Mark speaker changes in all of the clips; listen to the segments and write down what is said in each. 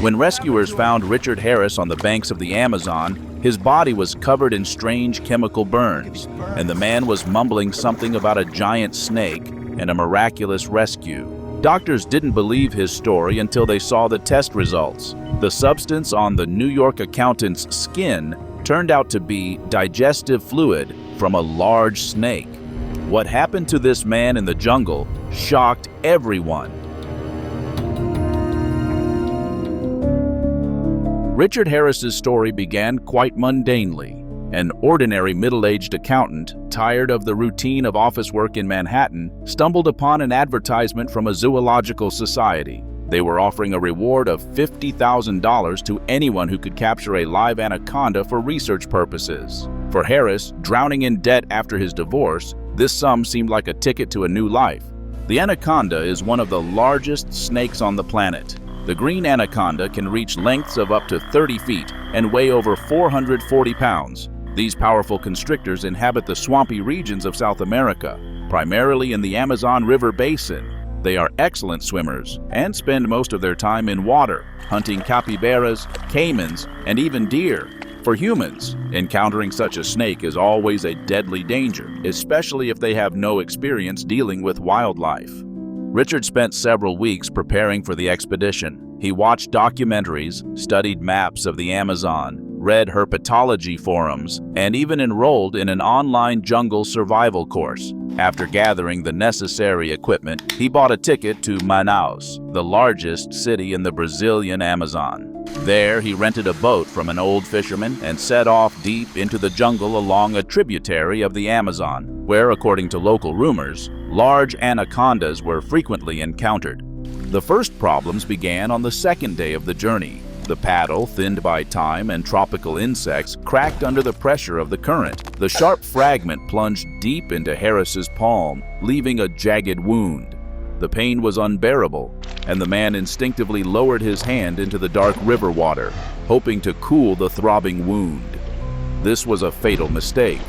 Speaker 1: When rescuers found Richard Harris on the banks of the Amazon, his body was covered in strange chemical burns, and the man was mumbling something about a giant snake and a miraculous rescue. Doctors didn't believe his story until they saw the test results. The substance on the New York accountant's skin turned out to be digestive fluid from a large snake. What happened to this man in the jungle shocked everyone. Richard Harris's story began quite mundanely. An ordinary middle-aged accountant, tired of the routine of office work in Manhattan, stumbled upon an advertisement from a zoological society. They were offering a reward of $50,000 to anyone who could capture a live anaconda for research purposes. For Harris, drowning in debt after his divorce, this sum seemed like a ticket to a new life. The anaconda is one of the largest snakes on the planet. The green anaconda can reach lengths of up to 30 feet and weigh over 440 pounds. These powerful constrictors inhabit the swampy regions of South America, primarily in the Amazon River basin. They are excellent swimmers and spend most of their time in water, hunting capybaras, caimans, and even deer. For humans, encountering such a snake is always a deadly danger, especially if they have no experience dealing with wildlife. Richard spent several weeks preparing for the expedition. He watched documentaries, studied maps of the Amazon, read herpetology forums, and even enrolled in an online jungle survival course. After gathering the necessary equipment, he bought a ticket to Manaus, the largest city in the Brazilian Amazon. There, he rented a boat from an old fisherman and set off deep into the jungle along a tributary of the Amazon, where, according to local rumors, large anacondas were frequently encountered. The first problems began on the second day of the journey. The paddle, thinned by time and tropical insects, cracked under the pressure of the current. The sharp fragment plunged deep into Harris's palm, leaving a jagged wound. The pain was unbearable, and the man instinctively lowered his hand into the dark river water, hoping to cool the throbbing wound. This was a fatal mistake.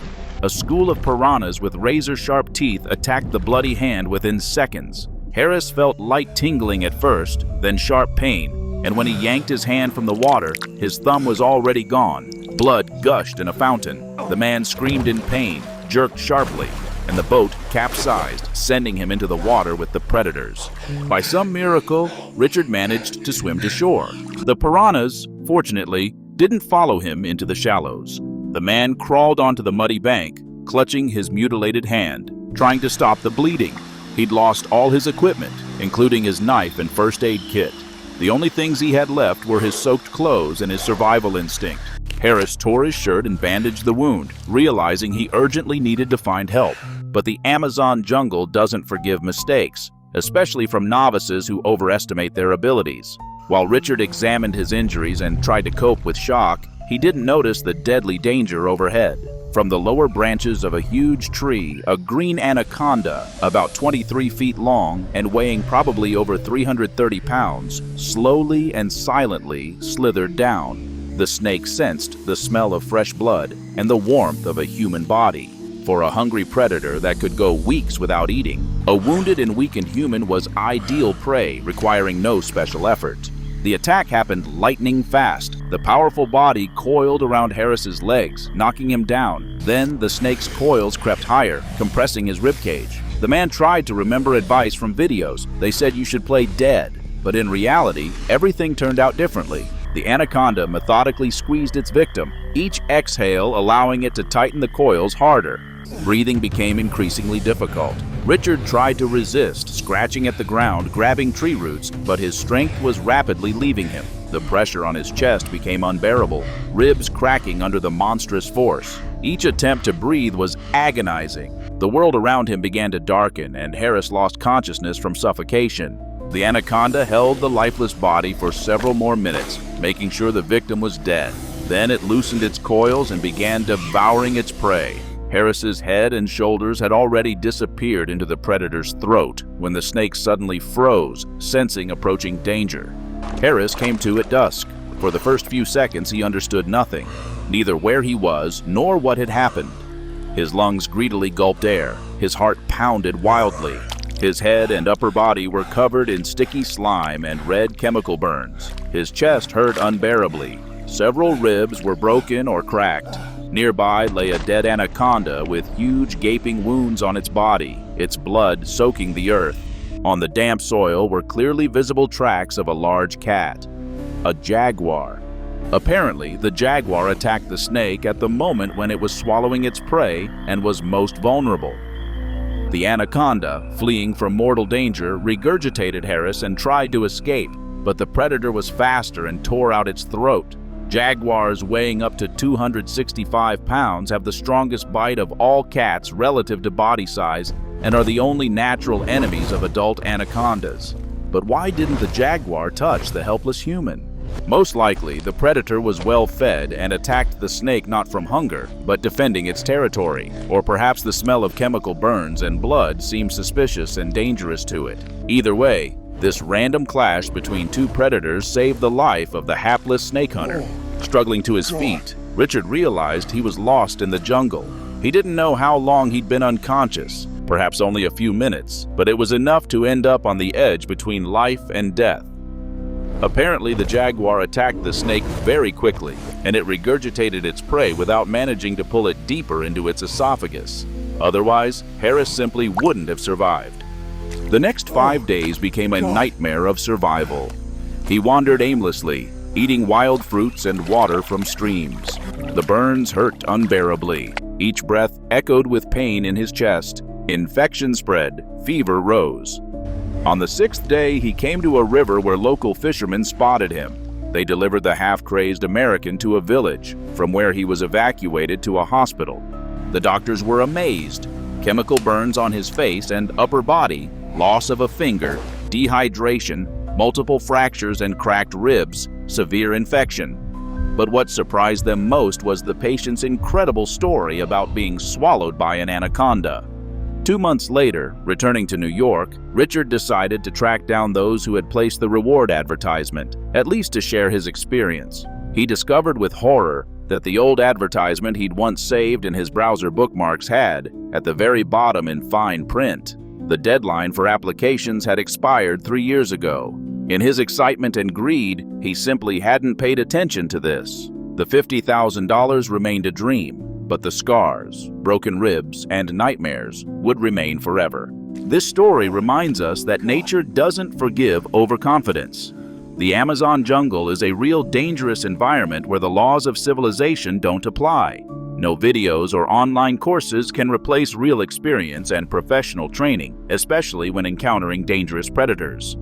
Speaker 1: A school of piranhas with razor-sharp teeth attacked the bloody hand within seconds. Harris felt light tingling at first, then sharp pain, and when he yanked his hand from the water, his thumb was already gone. Blood gushed in a fountain. The man screamed in pain, jerked sharply, and the boat capsized, sending him into the water with the predators. By some miracle, Richard managed to swim to shore. The piranhas, fortunately, didn't follow him into the shallows. The man crawled onto the muddy bank, clutching his mutilated hand, trying to stop the bleeding. He'd lost all his equipment, including his knife and first aid kit. The only things he had left were his soaked clothes and his survival instinct. Harris tore his shirt and bandaged the wound, realizing he urgently needed to find help. But the Amazon jungle doesn't forgive mistakes, especially from novices who overestimate their abilities. While Richard examined his injuries and tried to cope with shock, he didn't notice the deadly danger overhead. From the lower branches of a huge tree, a green anaconda, about 23 feet long and weighing probably over 330 pounds, slowly and silently slithered down. The snake sensed the smell of fresh blood and the warmth of a human body. For a hungry predator that could go weeks without eating, a wounded and weakened human was ideal prey, requiring no special effort. The attack happened lightning fast. The powerful body coiled around Harris's legs, knocking him down. Then the snake's coils crept higher, compressing his ribcage. The man tried to remember advice from videos. They said you should play dead. But in reality, everything turned out differently. The anaconda methodically squeezed its victim, each exhale allowing it to tighten the coils harder. Breathing became increasingly difficult. Richard tried to resist, scratching at the ground, grabbing tree roots, but his strength was rapidly leaving him. The pressure on his chest became unbearable, ribs cracking under the monstrous force. Each attempt to breathe was agonizing. The world around him began to darken, and Harris lost consciousness from suffocation. The anaconda held the lifeless body for several more minutes, making sure the victim was dead. Then it loosened its coils and began devouring its prey. Harris's head and shoulders had already disappeared into the predator's throat when the snake suddenly froze, sensing approaching danger. Harris came to at dusk. For the first few seconds, he understood nothing, neither where he was nor what had happened. His lungs greedily gulped air. His heart pounded wildly. His head and upper body were covered in sticky slime and red chemical burns. His chest hurt unbearably. Several ribs were broken or cracked. Nearby lay a dead anaconda with huge gaping wounds on its body, its blood soaking the earth. On the damp soil were clearly visible tracks of a large cat, a jaguar. Apparently, the jaguar attacked the snake at the moment when it was swallowing its prey and was most vulnerable. The anaconda, fleeing from mortal danger, regurgitated Harris and tried to escape, but the predator was faster and tore out its throat. Jaguars weighing up to 265 pounds have the strongest bite of all cats relative to body size and are the only natural enemies of adult anacondas. But why didn't the jaguar touch the helpless human? Most likely, the predator was well fed and attacked the snake not from hunger, but defending its territory. Or perhaps the smell of chemical burns and blood seemed suspicious and dangerous to it. Either way, this random clash between two predators saved the life of the hapless snake hunter. Struggling to his feet, Richard realized he was lost in the jungle. He didn't know how long he'd been unconscious, perhaps only a few minutes, but it was enough to end up on the edge between life and death. Apparently, the jaguar attacked the snake very quickly, and it regurgitated its prey without managing to pull it deeper into its esophagus. Otherwise, Harris simply wouldn't have survived. The next 5 days became a nightmare of survival. He wandered aimlessly, eating wild fruits and water from streams. The burns hurt unbearably. Each breath echoed with pain in his chest. Infection spread, fever rose. On the 6th day, he came to a river where local fishermen spotted him. They delivered the half-crazed American to a village, from where he was evacuated to a hospital. The doctors were amazed. Chemical burns on his face and upper body, loss of a finger, dehydration, multiple fractures and cracked ribs, severe infection. But what surprised them most was the patient's incredible story about being swallowed by an anaconda. 2 months later, returning to New York, Richard decided to track down those who had placed the reward advertisement, at least to share his experience. He discovered with horror that the old advertisement he'd once saved in his browser bookmarks had, at the very bottom in fine print, the deadline for applications had expired 3 years ago. In his excitement and greed, he simply hadn't paid attention to this. The $50,000 remained a dream, but the scars, broken ribs, and nightmares would remain forever. This story reminds us that nature doesn't forgive overconfidence. The Amazon jungle is a real dangerous environment where the laws of civilization don't apply. No videos or online courses can replace real experience and professional training, especially when encountering dangerous predators.